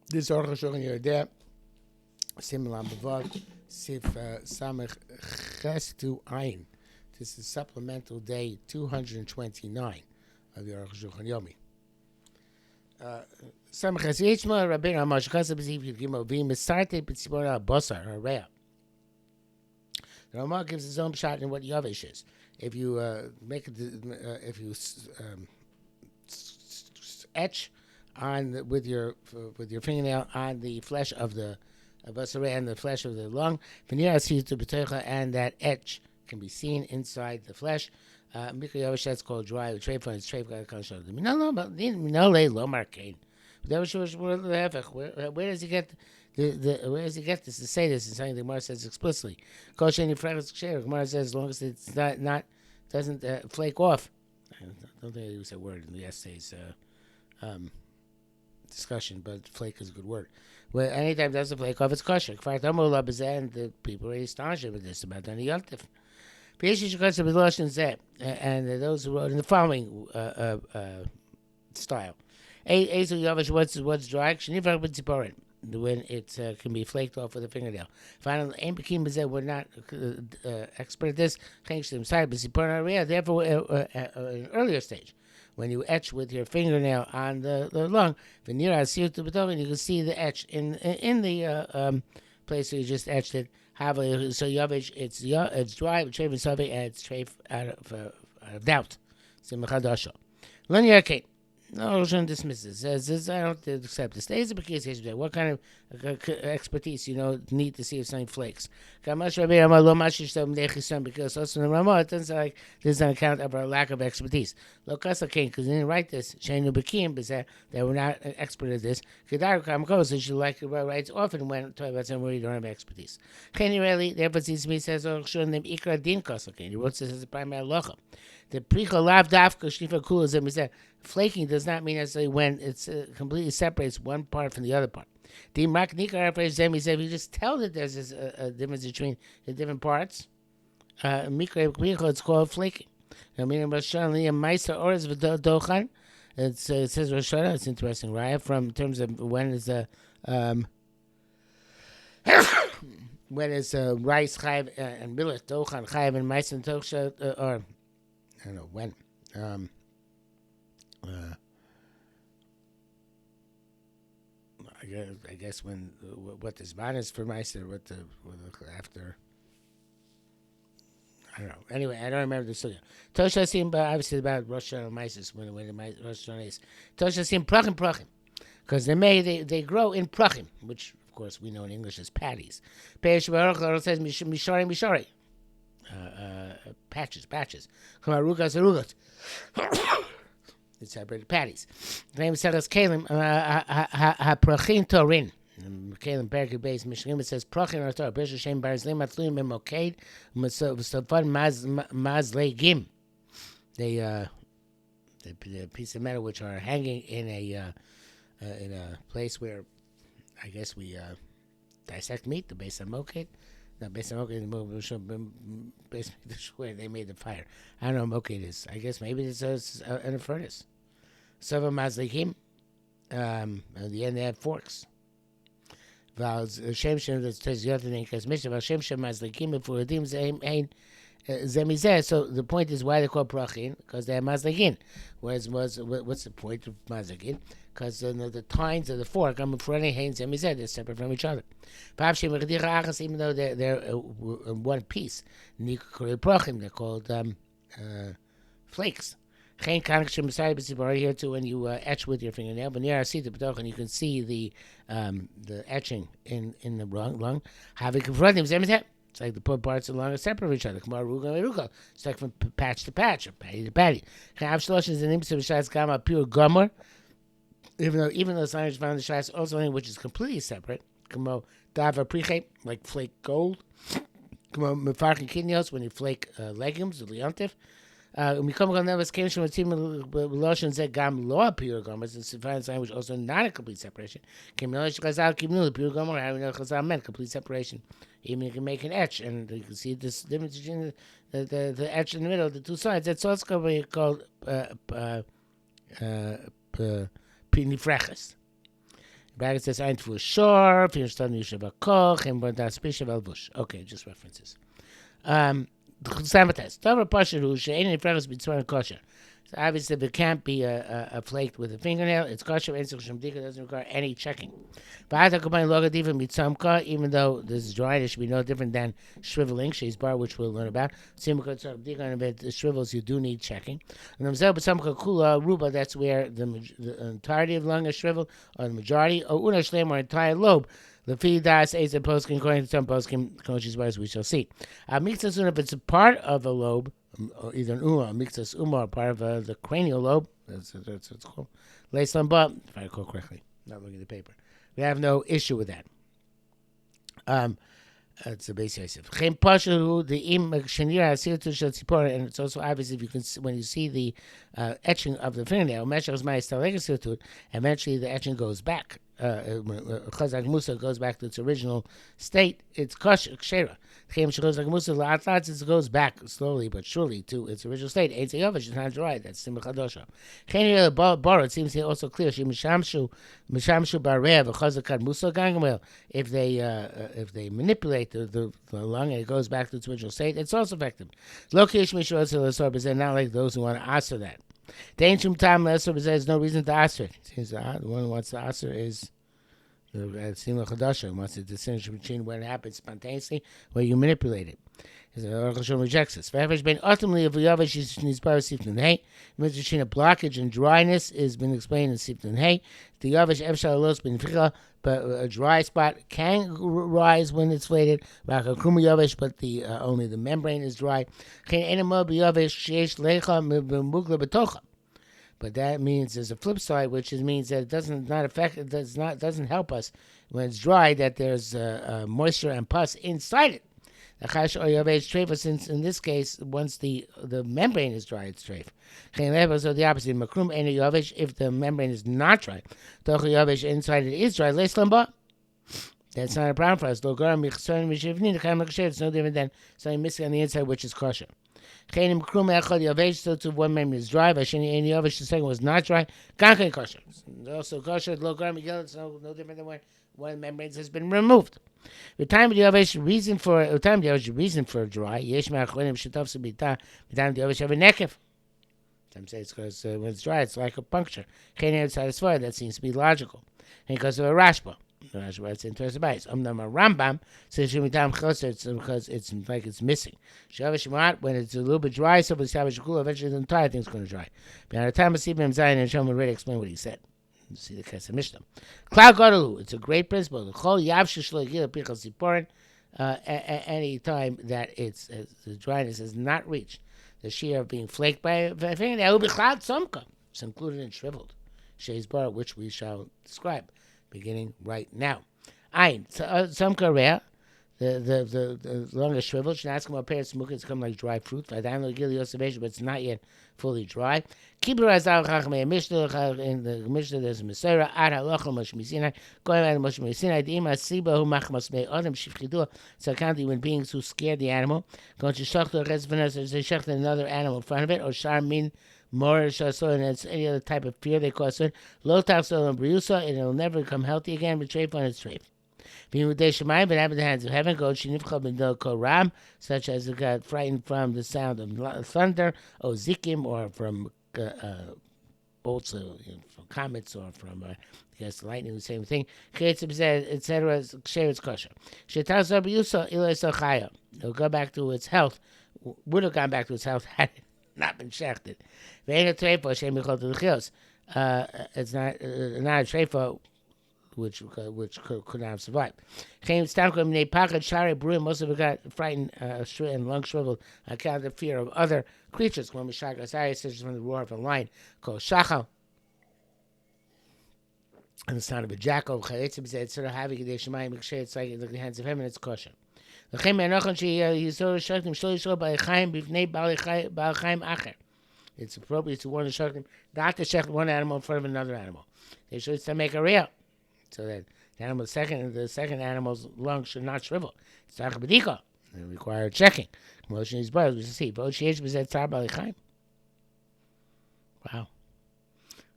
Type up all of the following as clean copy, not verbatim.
This Arukh HaShulchan Yodeh, similar Bavav, Sif Samech Ches to Ayin. This is supplemental day 229 of the Arukh HaShulchan Yomi. Samech Ches Yitzma, Rabbeinu Amash Chesed B'Ziv Yudgimo V'im Esarte B'Tzibora Bosar Hareya. The Ramah gives his own shot in what Yavish is. If you etch on with your fingernail on the flesh of the basareh and the flesh of the lung, and that etch can be seen inside the flesh. That's called dry. Where does he get where does he get this to say this? It's something the Gemara says explicitly. Gemara says as long as it's not doesn't flake off. I don't think I use that word in the essay's discussion, but flake is a good word. Well, anytime it doesn't flake off, it's kosher. And the people are astonished with this about any yontif. And those who wrote in the following style. What's dry? When it can be flaked off with a fingernail. Finally, we're not expert at this. Therefore, an earlier stage, when you etch with your fingernail on the lung, and you can see the etch in the place where you just etched it. So Yavish, it's dry, and it's treif out of doubt. No, Roshan dismisses. Says I don't accept this. What kind of expertise need to see if something flakes? Because also in the Ramah it doesn't like this is on account of our lack of expertise. Because they didn't write this. They were not an expert at this. So you like writes often when talking about something where you don't have expertise. Therefore says Ikra Din Kosakin. He wrote this as a primary halacha. The pricha lav dafka shnifa kula zeh. Flaking does not mean necessarily when it's completely separates one part from the other part. The mak nikar zemi said if you just tell that there's a difference between the different parts, it's called flaking. I mean, it says Rosh Hashanah. It's interesting, right? From terms of when is the when is rice chayiv and millet dochan chayiv and ma'aser and tosha or I don't know when. I guess when what the zman is for ma'aser, what the after. I don't know. Anyway, I don't remember the sugya. Tosha sim, but obviously about Rosh Hashanah ma'aser when the Rosh Hashanah is. Tosha sim prachim, because they grow in prachim, which of course we know in English as patties. Peish Baruch says mishari. Patches. Come on, Arukh. It's separated patties. Name says Kalim haprachin torin. Kalim Berger base Mishrim. It says prachin or Torah. Bishul Shem Barzlim Atluim Memoked Musafan Mazlegim. The piece of metal which are hanging in a place where I guess we dissect meat. The base of Moked. No, based on where they made the fire. I don't know what it is. I guess maybe it's in a furnace. Sova mazlikim. At the end they had forks. Shem that says the other thing because Mishnah Shem mazlikim before redeem ein zemizeh. So the point is why they call prachin because they have mazlikin. What's the point of mazlikin? Because the tines of the fork, I'm for any hands and they're separate from each other. Even though they're in one piece, they're called flakes. Here too, when you etch with your fingernail, but near and you can see the etching in the lung. It's like the parts of the lung are separate from each other. It's like from patch to patch or patty to patty. Pure gomer. Even though science found the shas also something which is completely separate, like flake gold, when you flake legumes, the leontif. We come on never came from a team of lotion said gam loa pure gomer, and find sign which also not a complete separation. Pure gomer, having no chazal meant complete separation. Even you can make an etch, and you can see this difference between the etch in the middle, the two sides. That's also called pinifreches. Bracket says ein for sure. Finish studying Yeshiva Koch and das Pishav Elvush. Okay, just references. Sabotage. Davar Pasha who she'ein nifrachas b'tzvara kosher. So obviously, if it can't be a flaked with a fingernail, it's kosher. Doesn't require any checking. Even though this is dry, it should be no different than shriveling, she's bar, which we'll learn about. If it shrivels, you do need checking. And ruba, that's where the entirety of the lung is shriveled, or the majority, or entire lobe. The feed das is a poskim, according to some poskim, coaches bars we shall see. Mixasuna, if it's a part of a lobe, or either an uma, mixas uma, or part of the cranial lobe, that's what it's called. Leislamba, if I recall correctly, not looking at the paper. We have no issue with that. It's a base Yosef. And it's also obvious if you can, when you see the etching of the fingernail, eventually the etching goes back. Chazak Musa goes back to its original state. It's kshera. It goes back slowly but surely to its original state. It's not dry. That's simcha chadosha. It seems here also clear. If they manipulate the lung and it goes back to its original state, it's also effective. Not like those who want to answer that. The ancient time there's no reason to answer it. Seems the one who wants to answer is the Simcha Chadasha, wants to distinguish between when it happens spontaneously, where you manipulate it. Arukh HaShulchan rejects this. Ultimately, if Yavish is Nizbar Sifnun Hay, between a blockage and dryness has been explained in Sifnun Hay. The Yavish Efshar Los Ben Ficha, but a dry spot can rise when it's flated. But the only the membrane is dry. But that means there's a flip side, which means that it doesn't help us when it's dry, that there's moisture and pus inside it. Since in this case, once the membrane is dry, it's treif. So the opposite. If the membrane is not dry, inside it is dry. That's not a problem for us. It's no different than something missing on the inside, which is kosher. So to one membrane is dry, the second was not dry. Kosher. Also kosher. It's no different than when one membrane has been removed. The time of the Yavish reason for dry. Yesh ma'achronim shetov subita. The time of the Yavish have a nekev. Some say it's because when it's dry, it's like a puncture. Satisfied. That seems to be logical. And because of a rashba. The Rashba writes interesting advice. Rambam says it's because it's like it's missing. When it's a little bit dry, so eventually the entire thing's going to dry. By the time of Sibim Zayin and Shem already explained what he said. See the Kesef Mishnah. Klal Godalu. It's a great principle. The Chol Yavshu Shlo Yigil Pichal Siporin. Any time that it's the dryness has not reached the shear of being flaked by a finger, that will be Chlad Somka. It's included and shriveled. Sheis Bar, which we shall describe beginning right now. Ein Somka Rea. The longest shrivel. Should ask him about parents smoking. It's come like dry fruit. But it's not yet fully dry. Kibur Azal Chachmei Mishnah in the Mishnah. There's a Mesorah Ad Halacha Moshe Misinai. Going on Moshe Misinai. The Ima Siba Hu Machmas Mei Adam Shifchidua. It's accounting when beings who scared the animal. Going to Shachta Rezvanas. They shachta another animal in front of it. Or Sharmin More Shaso, and it's any other type of fear they cause it. Lo Tachsol and Briusa, and it'll never become healthy again. But treif on its treif. Being with Deshamayim, but having the hands of heaven, go Shinifcha B'Del Koram, such as it got frightened from the sound of thunder, or Zikim, or from bolts, from comets, or from lightning, the same thing. Etc. Share its kosher. Shetaz Yusa Ilesa Chaya. It'll go back to its health. Would have gone back to its health had it not been shechted. It's not a treifa which could not have survived. Most of it got frightened and lung shriveled on account of the fear of other creatures. Such as from the roar of a lion called shachal and the sound of a jackal. It's sort of having it's like in the hands of heaven. It's kosher. It's appropriate to warn the shachtim not to shecht one animal in front of another animal. They should make a real, so that the second animal's lungs should not shrivel. It's like a bedika. They require checking. Motion is bars. We see. Wow.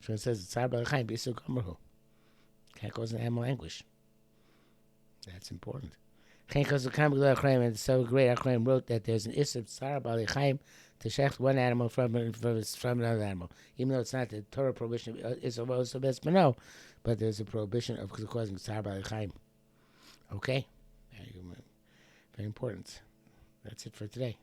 So it says it's tzar b'alechaim b'isuk amruhu. Can't cause an animal anguish. That's important. Because the Kamala Achraim, and so great Achraim wrote that there's an Issur Tzar B'Alei Chaim to shecht one animal from another animal, even though it's not the Torah prohibition. It's also best to know, but there's a prohibition of causing Tzar B'Alei Chaim. Okay, very important. That's it for today.